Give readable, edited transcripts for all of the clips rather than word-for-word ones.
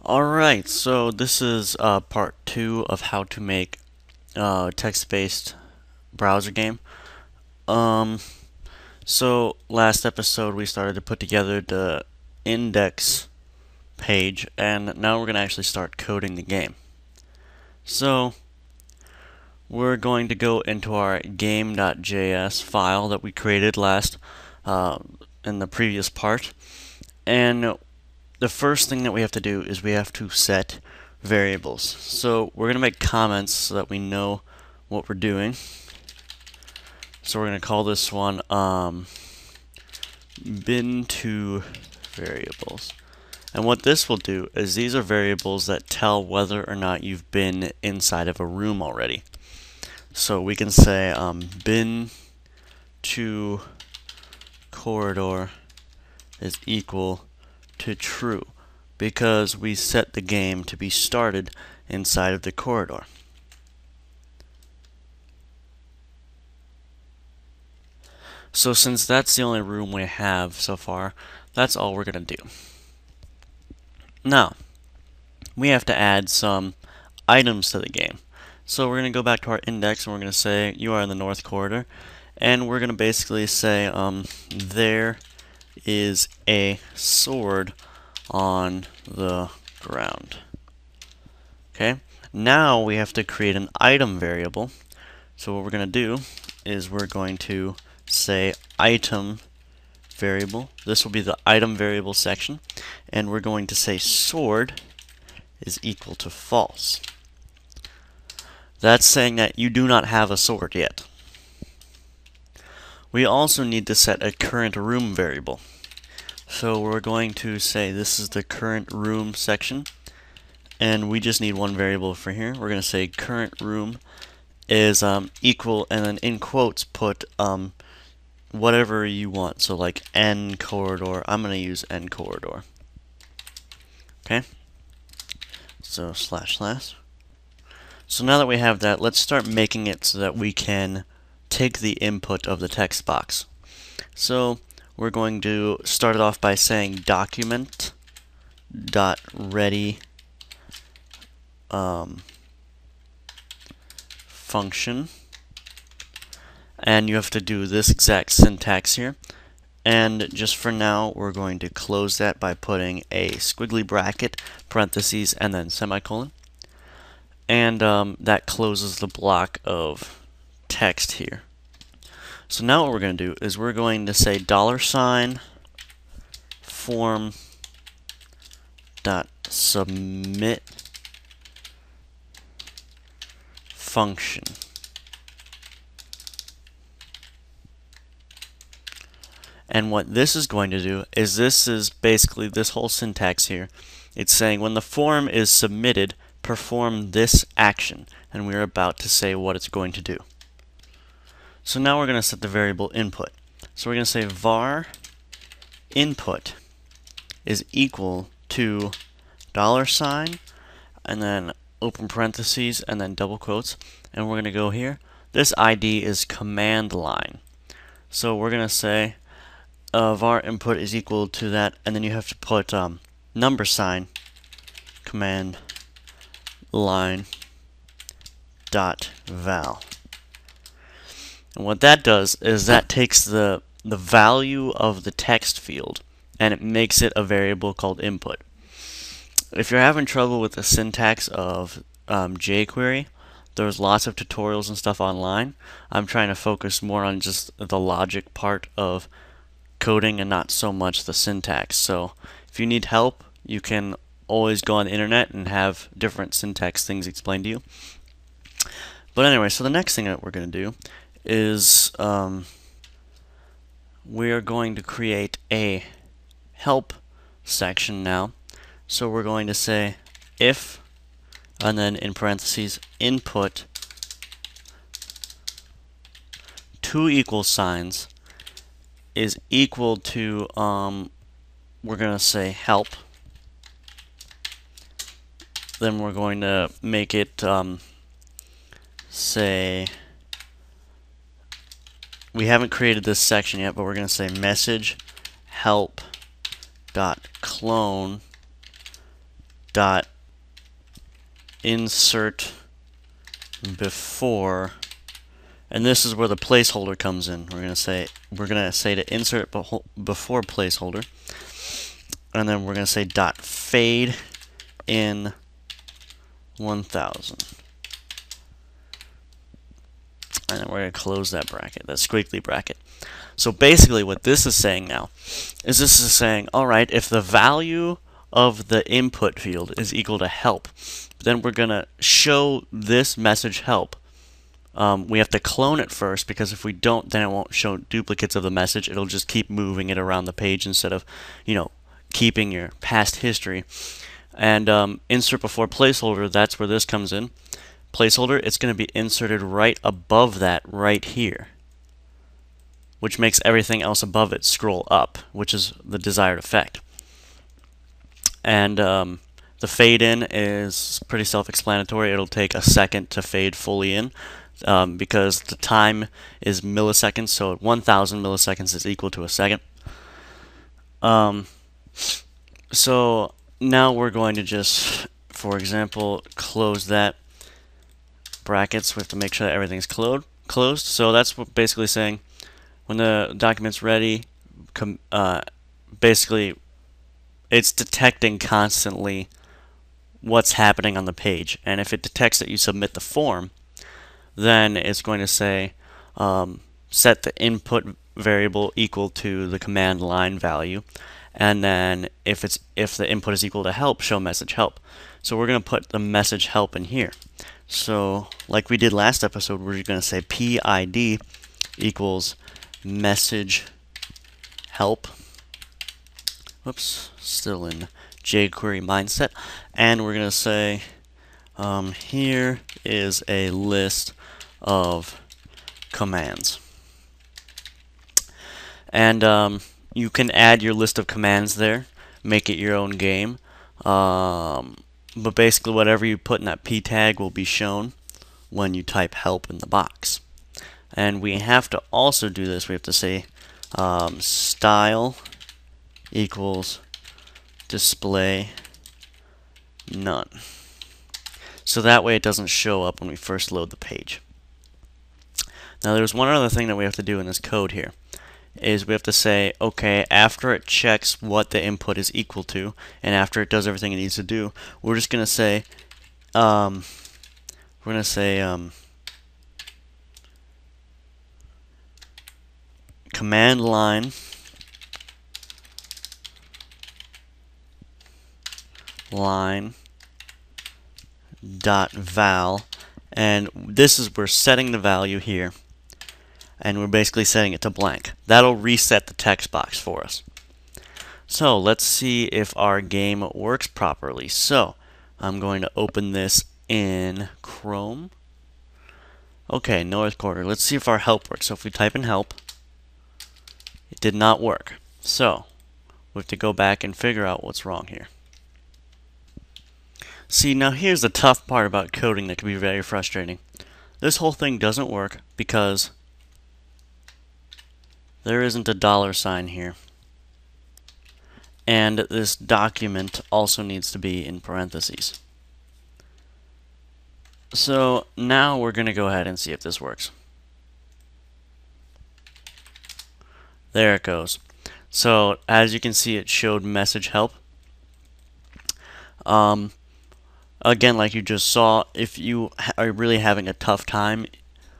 Alright, so this is part 2 of how to make a text-based browser game. Um, so last episode we started to put together the index page, and now we're going to actually start coding the game. So we're going to go into our game.js file that we created last uh, in the previous part, and the first thing that we have to do is we have to set variables. So we're going to make comments so that we know what we're doing. So we're going to call this one bin to variables. And what this will do is these are variables that tell whether or not you've been inside of a room already. So we can say bin to corridor is equal to true, because we set the game to be started inside of the corridor. So since that's the only room we have so far, that's all we're going to do. Now, we have to add some items to the game. So we're going to go back to our index and we're going to say you are in the north corridor, and we're going to basically say there is a sword on the ground. Okay, now we have to create an item variable. So what we're going to do is we're going to say item variable. This will be the item variable section, and we're going to say sword is equal to false. That's saying that you do not have a sword yet. We also need to set a current room variable. So we're going to say this is the current room section, and we just need one variable for here. We're going to say current room is equal, and then in quotes put whatever you want. So like n corridor, I'm going to use n corridor. Okay, so slash slash. So now that we have that, let's start making it so that we can take the input of the text box. So we're going to start it off by saying document dot ready function, and you have to do this exact syntax here. And just for now, we're going to close that by putting a squiggly bracket, parentheses, and then semicolon. And that closes the block of text here. So now what we're going to do is we're going to say $form dot submit function. And what this is going to do is this is basically this whole syntax here. It's saying when the form is submitted, perform this action, and we're about to say what it's going to do. So now we're going to set the variable input. So we're going to say var input is equal to $, and then open parentheses, and then double quotes, and we're going to go here. This ID is command line. So we're going to say var input is equal to that, and then you have to put $, command line dot val. And what that does is that takes the value of the text field and it makes it a variable called input. If you're having trouble with the syntax of jQuery, there's lots of tutorials and stuff online. I'm trying to focus more on just the logic part of coding and not so much the syntax. So if you need help, you can always go on the internet and have different syntax things explained to you. But anyway, so the next thing that we're going to do is we are going to create a help section now. So we're going to say if, and then in parentheses, input two equal signs is equal to, we're going to say help. Then we're going to make it say, we haven't created this section yet, but we're going to say message help dot clone dot insert before, and this is where the placeholder comes in. We're gonna say to insert before placeholder, and then we're gonna say dot fade in 1000, and then we're gonna close that bracket, that squiggly bracket. So basically what this is saying now is this is saying, alright, if the value of the input field is equal to help, then we're going to show this message help. We have to clone it first, because if we don't, then it won't show duplicates of the message. It'll just keep moving it around the page instead of, keeping your past history. And insert before placeholder, that's where this comes in. Placeholder, it's going to be inserted right above that right here, which makes everything else above it scroll up, which is the desired effect. And the fade in is pretty self-explanatory. It'll take a second to fade fully in, because the time is milliseconds, so 1000 milliseconds is equal to a second. So now we're going to just, for example, close that brackets. We have to make sure that everything's closed. So that's basically saying, when the document's ready, basically it's detecting constantly what's happening on the page. And if it detects that you submit the form, then it's going to say set the input variable equal to the command line value. And then if the input is equal to help, show message help. So we're going to put the message help in here. So like we did last episode, we're going to say PID equals message help. Whoops, still in jQuery mindset. And we're going to say here is a list of commands. And you can add your list of commands there, make it your own game. But basically whatever you put in that P tag will be shown when you type help in the box. And we have to also do this. We have to say style equals display none. So that way it doesn't show up when we first load the page. Now there's one other thing that we have to do in this code here, is we have to say, okay, after it checks what the input is equal to, and after it does everything it needs to do, we're just going to say, command line dot val, and this is, we're setting the value here, and we're basically setting it to blank. That'll reset the text box for us. So let's see if our game works properly. So I'm going to open this in Chrome. Okay, North Quarter. Let's see if our help works. So if we type in help, it did not work. So we have to go back and figure out what's wrong here. See, now here's the tough part about coding that can be very frustrating. This whole thing doesn't work because there isn't a $sign here. And this document also needs to be in parentheses. So now we're going to go ahead and see if this works. There it goes. So as you can see, it showed message help. Again, like you just saw, if you are really having a tough time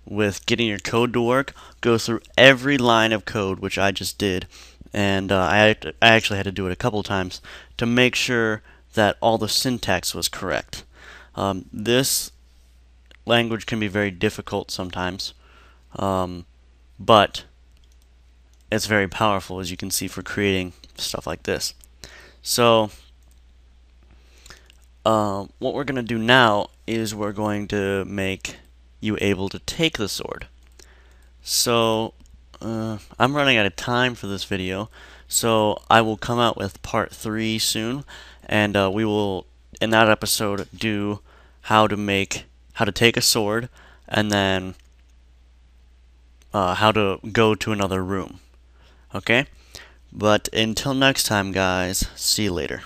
with getting your code to work, go through every line of code, which I just did, and I actually had to do it a couple times to make sure that all the syntax was correct. This language can be very difficult sometimes, but it's very powerful, as you can see, for creating stuff like this. So what we're going to do now is we're going to make you able to take the sword. So I'm running out of time for this video, so I will come out with part 3 soon, and we will, in that episode, do how to take a sword, and then how to go to another room. Okay? But until next time, guys, see you later.